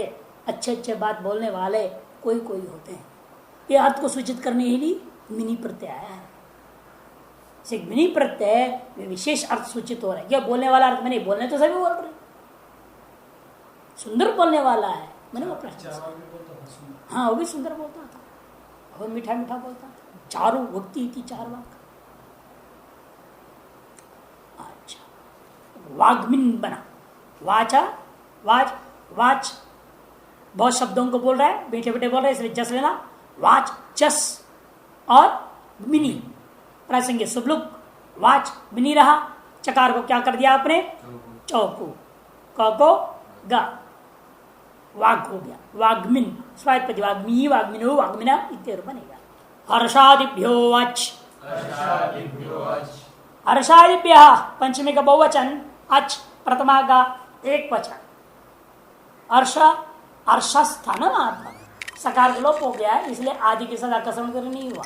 अच्छे अच्छे बात बोलने वाले कोई कोई होते हैं। ये अर्थ को सूचित करने के लिए मिनी प्रत्यय आया है। मिनी प्रत्यय में विशेष अर्थ सूचित हो रहा है। क्या बोलने वाला अर्थ में नहीं, बोलने तो सभी बोल रहे, सुंदर बोलने वाला है। मैंने वो प्रश्न, हाँ वो भी सुंदर बोलता था, वो मीठा मीठा बोलता था। चारू भक्ति की 4 वाक। अच्छा, वाग्मिन बना, वाचा वाच वाच बहुत शब्दों को बोल रहा है, बेटे बेटे बोल रहे हैं, इसलिए जस लेना। वाच जस और मिनी प्रासंगिक सुबलुक, वाच मिनी रहा। चकार को क्या कर दिया आपने, चौकू, क को गा, वाग हो गया, वाग्मिन स्वायत्पति, वाग्मी वाग्मिनो वाग्मिना इत्यादि बनेगा। हर्षादिभ्यो वाच, हर्षादिभ्य पंचमी का बहुवचन, अच प्रथमा का एक वचन। अर्ष अर्षस था ना, सकार लोप हो गया है, इसलिए आदि के साथ आकर्षण नहीं हुआ।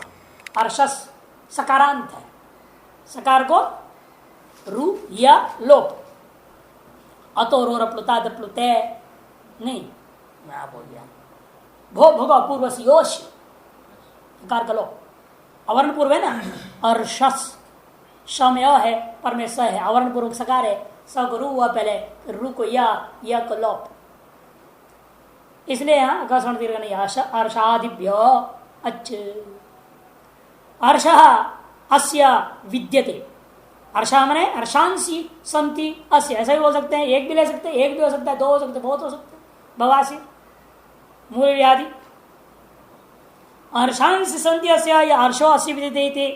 अर्षस सकारांत है, सकार को रू या लोप। अतो रो प्लुता प्लुते नहीं, मैं बोल दिया। भो भोग पूर्व से योश, सकार का लोप। अवर्ण पूर्व है ना, अर्षस शम है, पर में स है, अवर्ण पूर्वक सकार है, स को रू हुआ पहले, रू को या को लोप, इसलिए यहाँ आकर्षण दीर्घ नहीं। अर्षादिभ्यो अच्छ, अर्ष अस्य विद्यते, अर्षा मने अर्षांसी संति अस्य, ऐसा भी बोल सकते हैं, एक भी ले सकते हैं, एक भी हो सकता है, 2 हो सकते हैं, बहुत हो सकते हैं। बवासी मूल व्याधि, अर्षांसी संति अस्य या अर्षो अस्य विद्यते।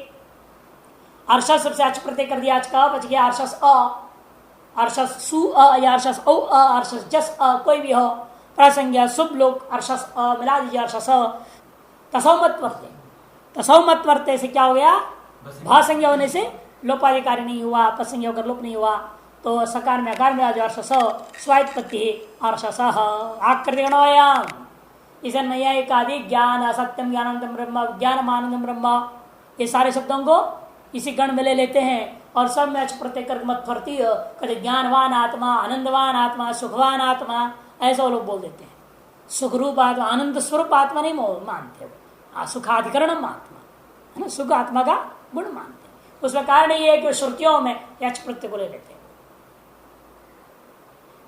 अर्षा सबसे अच्छ प्रत्यय कर दिया, आज का बच गया अर्षस अ, अर्षस सु अ या अर्षस औ अ, अर्षस जस अ, कोई भी हो प्रासंज्ञा शुभ लोग अर्षस अ मिला दीजिए, अर्षस तसौमत वर्ते। तसौमत वर्ते से क्या हो गया, भासंज्ञा होने से लोपाधिकारी नहीं हुआ, पसंज्ञा होकर लोप नहीं हुआ, तो सकार में आकार में आ जाओ, अर्षस स्वायत्पत्ति अर्षस आकृतिगणोयाम। इसे नैयायिक आदि ज्ञान असत्यम ज्ञानंदम ब्रह्म ज्ञानम आनंदम ब्रह्म, ये सारे शब्दों को इसी गण में ले लेते हैं और सब में अच प्रत्यय कर मत फरती कहते ज्ञानवान आत्मा, आनंदवान आत्मा, सुखवान आत्मा, ऐसा वो लोग बोल देते हैं। सुखरूप आत्मा, आनंद स्वरूप आत्मा नहीं मानते वो, सुखाधिकरण आत्मा है ना, सुख आत्मा का गुण मानते हैं। उसका कारण ये है कि श्रुतियों में यच प्रत्यय को ले लेते हैं।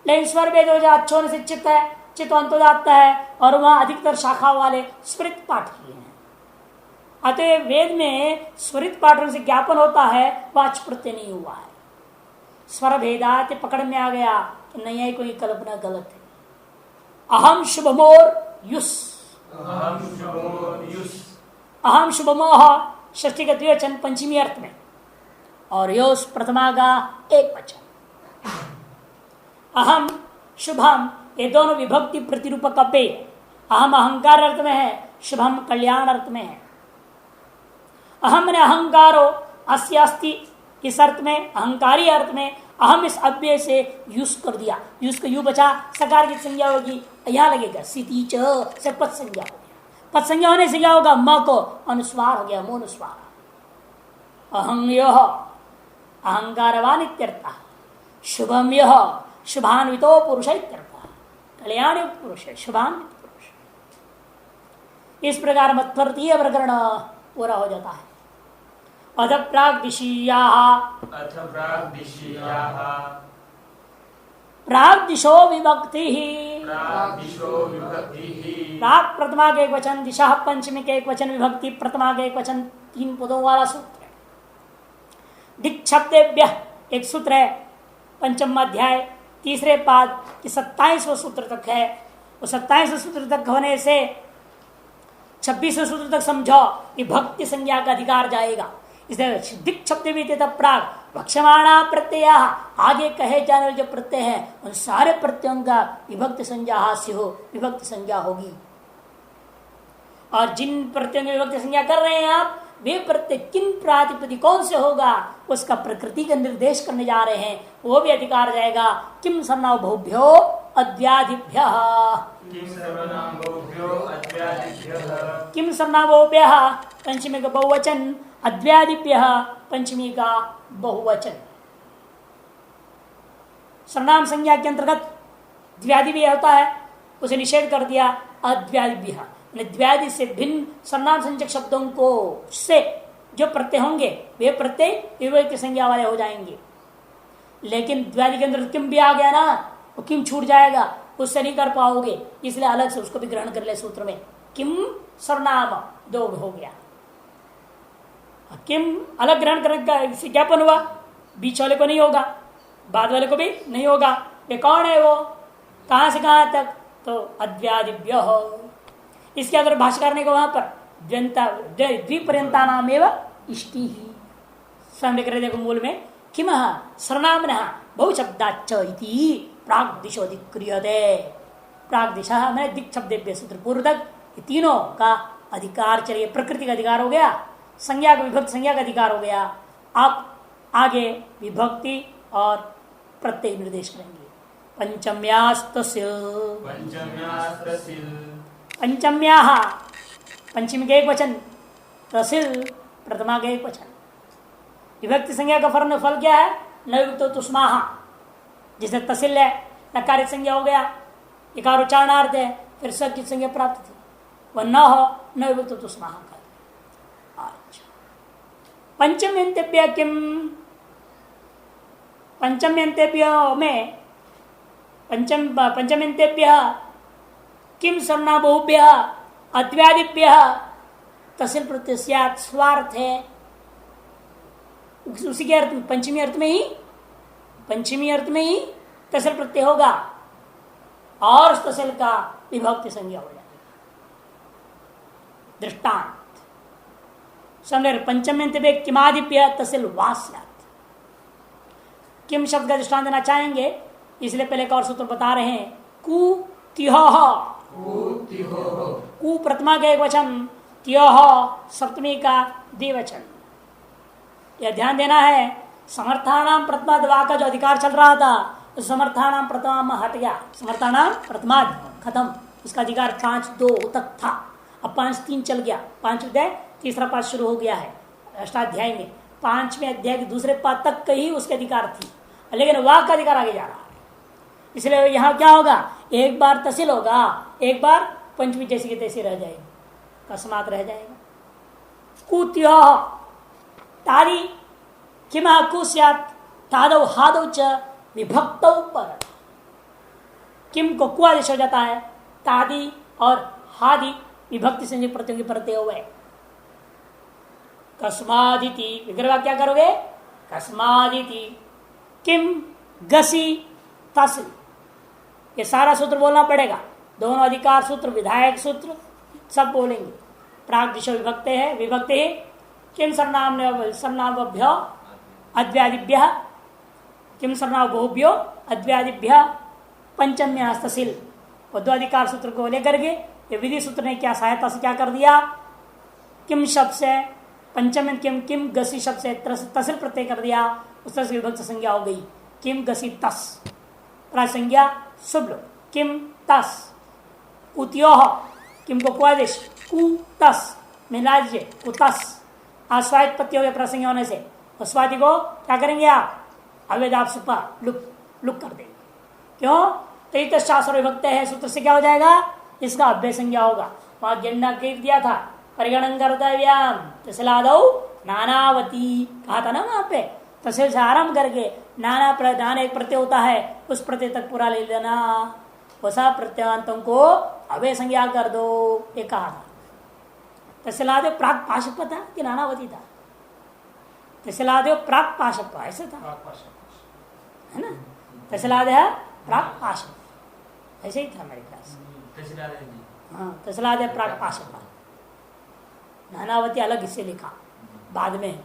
लेकिन स्वर भेद हो जाए, अच्छों से चित्त है, चित्त अंतोदात्त है, और वहां अधिकतर शाखा वाले स्वरित पाठ किए हैं। अतः वेद में स्वरित पाठन से ज्ञापन होता है, वाच प्रत्यय नहीं हुआ है। स्वर भेदात पकड़ में आ गया कि नहीं है, कोई कल्पना गलत है। अहम शुभमोर युस, अहम शुभमोह षष्ठी का द्विवचन पंचमी अर्थ में, और योस प्रथमा का एक वचन। अहम शुभम ये दोनों विभक्ति प्रतिरूपक अपेय, अहम अहंकार अर्थ में है, शुभम कल्याण अर्थ में है। अहम ने अहंकारो अस्य अस्ति, इस अर्थ में अहंकारी अर्थ में अहम इस अव्यय से यूज कर दिया, यूज को यू बचा, सकार की संज्ञा होगी, यहां लगेगा सिति च से पद संज्ञा हो गया। पद संज्ञा होने से क्या होगा, म को अनुस्वार हो गया, मोनुस्वार। अहं यह अहंकारवान इत्यर्थ, शुभम यह शुभान्वितो पुरुष इत्यर्थ, कल्याण पुरुष है, शुभान्वित पुरुष। इस प्रकार मत्वर्तीय प्रकरण पूरा हो जाता है। अथ प्राग्दिशो विभक्ति, प्राग प्रथमा के एक वचन, दिशा पंचमी के एक वचन, विभक्ति प्रथमा के एक वचन, 3 पदों वाला सूत्र है। दिक् शब्देभ्य एक सूत्र है, पंचम अध्याय तीसरे पाद की 27वें सूत्र तक है। वो 27वें सूत्र तक होने से 26वें सूत्र तक समझो कि भक्ति संज्ञा का अधिकार जाएगा। इसलिए दिक् शब्द भी थे तब प्राग भक्षमाणा प्रत्यय, आगे कहे जाने वाले जो प्रत्यय है उन सारे प्रत्ययों का विभक्ति संज्ञा हास्य हो, विभक्ति संज्ञा होगी। और जिन प्रत्ययों की विभक्ति संज्ञा कर रहे हैं आप, वे प्रत्यय किन प्रातिपदिक कौन से होगा उसका प्रकृति का निर्देश करने जा रहे हैं, वो भी अधिकार जाएगा। किम सर्वनाम बहुभ्यो अद्व्यादिभ्य, किम सर्वनाम बहुभ्य पंचमी का बहुवचन, अद्व्यादिभ्य पंचमी का बहुवचन। सर्वनाम संज्ञा के अंतर्गत द्व्यादि भी होता है, उसे निषेध कर दिया। अद्व्यादिभ्य द्व्यादि से भिन्न सर्वनाम संज्ञक शब्दों को से जो प्रत्यय होंगे वे प्रत्यय विभक्ति संज्ञा वाले हो जाएंगे। लेकिन द्व्यादि के अंदर किम भी आ गया ना, वो किम छूट जाएगा, उससे नहीं कर पाओगे, इसलिए अलग से उसको भी ग्रहण कर ले सूत्र में। किम सर्वनाम दो हो गया, किम अलग ग्रहण करेगा, इससे ज्ञापन हुआ, बीच वाले को नहीं होगा, बाद वाले को भी नहीं होगा। ये कौन है, वो कहां से कहां तक, तो अद्व्यादिभ्य हो। इसके अगर भाष्यकार ने को वहां पर द्विपर्यंता नाम एवं इष्टि ही सामने कर देखो मूल में किम सर्वनाम बहुशब्दाच प्राग दिशो दिक्रियते। प्राग दिशा में दिक् शब्द सूत्र पूर्वक तीनों का अधिकार चलिए, प्रकृति का अधिकार हो गया, संज्ञा का विभक्ति संज्ञा का अधिकार हो गया। आप आगे विभक्ति और प्रत्यय निर्देश करेंगे। पंचम्यास्तस्य पंचम्या पंचमी का एक वचन, तसिल प्रथमा का एक वचन। विभक्ति संज्ञा का फल क्या है, नयुक्त तुष्माहा, जिसने तसिल है नकारित संज्ञा हो गया, इकार उच्चारणार्थ है, फिर सकित संज्ञा प्राप्त थी, वह न हो नयुक्त तुष्माहा का। अच्छा, पंचम्यंतेभ्य किम, पंचम्यंतेभ्य में पंचम्यंतेभ्य किम सर्वनाम बहुभ्य अद्व्यादिभ्य तसिल प्रत्यय स्वार्थ है। उसी के अर्थ में पंचमी अर्थ में ही तसिल प्रत्यय होगा और उस तसिल का विभक्ति संज्ञा हो जाएगी। दृष्टांत समझ, पंचम्यंतेभ्य किमादिभ्य तसिल वास्यात्। किम शब्द का दृष्टांत देना चाहेंगे, इसलिए पहले एक और सूत्र बता रहे हैं। कु तिह, कु प्रथमा का एक वचन, त्योह सप्तमी का द्विवचन। यह ध्यान देना है, समर्थानाम प्रथमा दवा का जो अधिकार चल रहा था, तो समर्थानाम प्रथमा हट गया, समर्थानाम प्रथमा खत्म, इसका अधिकार 5-2 तक था, अब 5-3 चल गया, 5 अध्याय तीसरा पाठ शुरू हो गया है अष्टाध्याय में, 5वें अध्याय के दूसरे पाठ तक का ही उसके अधिकार थी, लेकिन वाक का अधिकार आगे जा रहा है। इसलिए यहाँ क्या होगा, एक बार तहसील होगा, एक बार पंचमी जैसी की तैसी रह जाएगी, कस्मात रह जाएगा। कुत्यो तारी किम कुस्यात् तादौ हादौ च विभक्तौ पर। किम को कु आदेश हो जाता है, तादी और हादि विभक्ति से प्रत्ययोगी प्रत्यय हुए। कस्मादिति विग्रह क्या करोगे, कस्मादिति किम गसी तस, ये सारा सूत्र बोलना पड़ेगा, दोनों अधिकार सूत्र विधायक सूत्र सब बोलेंगे। प्राग दिशा विभक्ति है, विभक्ति है किम सर्वनामभ्यो अद्व्यादिभ्य, किम सर्वनाम बहुभ्यो अद्व्यादिभ्य पंचम्यास्तसिल, और दो अधिकार सूत्र को लेकर के ये विधि सूत्र ने क्या सहायता से क्या कर दिया, किम शब्द से पंचम किम गसी शब्द से तसिल प्रत्यय कर दिया, उस तरह से विभक्त संज्ञा हो गई। किम गसी तस प्रासंज्ञा शुभ, किम तस कुत्योह, किम को कुआदेश कु तस मिलाज्य कुतस, आस्वादित पत्ती हो गया प्रसंग होने से, अस्वादी को क्या करेंगे आप, अवेदाप सुपा लुक कर देंगे। क्यों, तो शास्त्र विभक्त है, सूत्र से क्या हो जाएगा, इसका अभ्य संज्ञा होगा। वहां गणना कर दिया था, परिगणन कर्तव्याम तसलादौ नानावती कहा था ना वहां पे, तहसील से आरंभ करके नाना प्रधान एक प्रत्यय होता है, उस प्रत्यय तक पूरा ले लेना, वसा प्रत्यांतों को अभय संज्ञा कर दो, ये कहा था। तहसीलादे प्राग पाशप था कि नानावती था, तहसीलादे प्राग पाशप ऐसा था, है ना, तहसीलादे प्राग पाशप ऐसे ही था मेरे ख्याल से। हाँ, तहसीलादे प्राग पाशप, नानावती अलग हिस्से लिखा बाद में,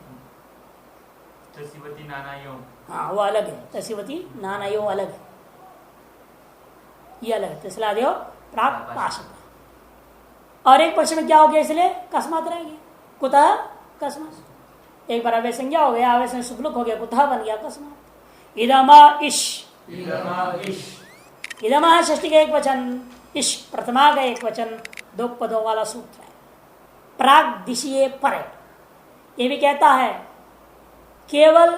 तसीवती नानायो, हाँ वो अलग है, तसीवती नानायो अलग है, ये अलग है, तसलादेव प्राप्त पाशक। और एक पक्ष में क्या हो गया, इसलिए कस्मात रहेगी, कुतः अकस्मात। एक बार अवय संज्ञा हो गया, अवय संज्ञा सुबलुक हो गया, कुतः बन गया अकस्मात। इदमा इश, इदमा षष्ठी का एक वचन, इश प्रथमा का एक वचन, दो पदों वाला सूत्र है। प्राग दिशीय परे, ये भी कहता है केवल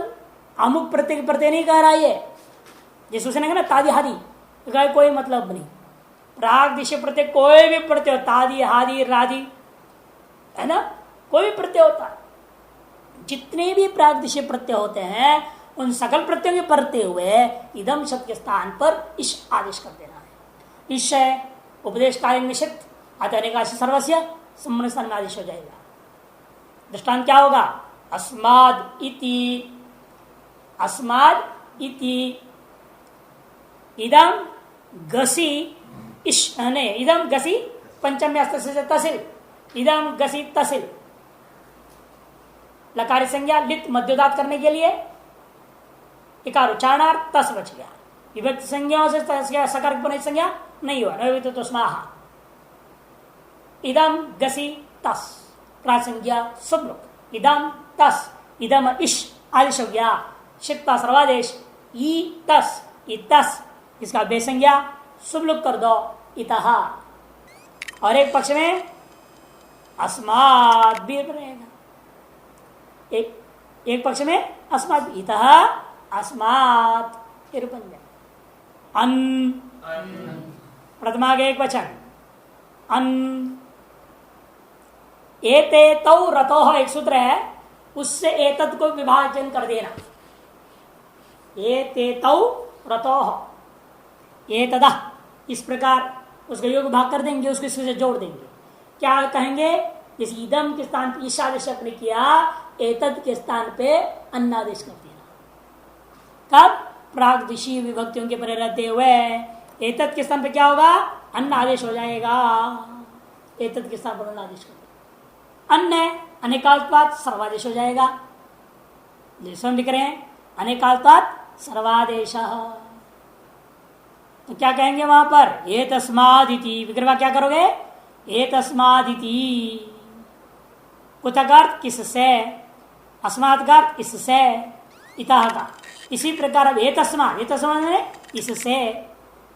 अमुक प्रत्यय प्रत्यय नहीं कह रहा ये, जैसे उसने कहा ना तादी हादी, कोई मतलब नहीं। प्राग दिशे प्रत्यय कोई भी प्रत्यय, तादी हादी रादी है ना, कोई भी प्रत्यय होता है। जितने भी प्राग दिशे प्रत्यय होते हैं उन सकल प्रत्ययों के परते हुए इदम शब्द के स्थान पर इश आदेश कर देना है। इश है उपदेश कालीन निषिद्ध, अतः सर्वस्य संबंध स्थान में आदेश हो जाएगा। दृष्टांत क्या होगा? अस्माद इति, अस्माद इति इदम गसी इश, इदम गसी पंचम्य से तसिल, इदम गसी तसिल, लकार संज्ञा लित मध्योदात करने के लिए इकार उच्चारणार्थ तस बच गया। विभक्त संज्ञाओं से सकार की संज्ञा नहीं हुआ, नहीं तो स्माहा। इदम गसी तस प्रासंज्ञा सुबलुक, इदम तस, इदम इश आदेश हो गया, शिक्ता सर्वादेश ई तस, इतस इसका बेसंज्ञा सुबलुक कर दो इतः। और एक पक्ष में अस्माद भी रहेगा, एक पक्ष में अस्माद इतः अस्मात् अन, प्रथमा के एक वचन अन, एते तौ रतो एक सूत्र है, उससे एतत् को विभाजन कर देना। एते तौ रतो एतदा, इस प्रकार उसका योग भाग कर देंगे, उसको इससे जोड़ देंगे। क्या कहेंगे? इस इदम के स्थान पर ईशादेश अपने किया, एतद के स्थान पे अन्नादेश कर देना। कब? प्रागदिशीय विभक्तियों के परे रहते हुए एतद के स्थान पे क्या होगा? अन्न आदेश हो जाएगा। एतद के स्थान पर अन्न आदेश कर देना। अन्न अनेकाल्पात सर्वादेश हो जाएगा। जैसे हम लिख रहे हैं अनेकाल्पात सर्वादेश, तो क्या कहेंगे वहां पर? ए तस्मादिति, विग्रह क्या करोगे? ए तस्मादिति, कुतगार्थ किससे, अस्मात्गार्थ इससे, इतः का। इसी प्रकार अब ए तस्माद, इससे,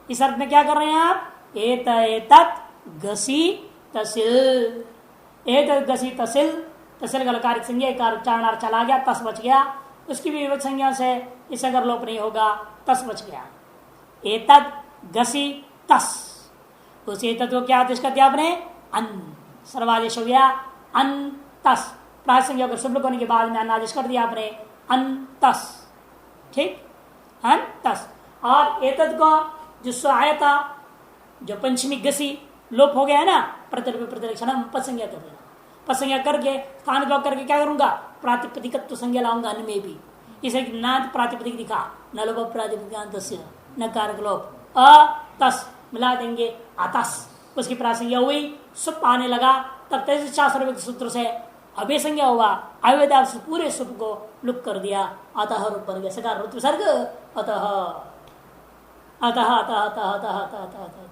इस अर्थ में क्या कर रहे हैं आप? एतत् गसी तसिल, एतत् गसी तसिल, तसिल गलकारिक संज्ञा कार उच्चारणार्थ चला गया, तस बच गया। उसकी भी विभक्त संज्ञा से इसे अगर लोप नहीं होगा, तस बच गया। एतत् गसी तस, उस एतत् को क्या आदेश कर दिया आपने? अन, सर्वादेश हो गया। अन तस, प्रासंज्ञा को शुभ होने के बाद में अनादेश कर दिया आपने, अन तस, ठीक, अन तस। और एतत् को जिससे आया था, जो पंचमी गसी लोप हो गया है ना, प्रतिलक्षण पसंज्ञा कर देना। पसंज्ञा करके स्थान लोप करके क्या करूंगा? प्रातिपदिकत्व संज्ञा लाऊंगा अन्न में भी। इसे नाथ प्रातिपदिक दिखा, न लोप प्रातिपदिक न कारक लोप, अतस मिला देंगे, अतस, उसकी प्रासंज्ञा हुई, सुप आने लगा, तब तेज शास्त्र सूत्र से अभय संज्ञा हुआ, आयुर्वेद से पूरे सुप को लुक कर दिया, अतः रूप बन गया, सकार ऋतु सर्ग, अतः अतः अतः अतः अतः अतः अतः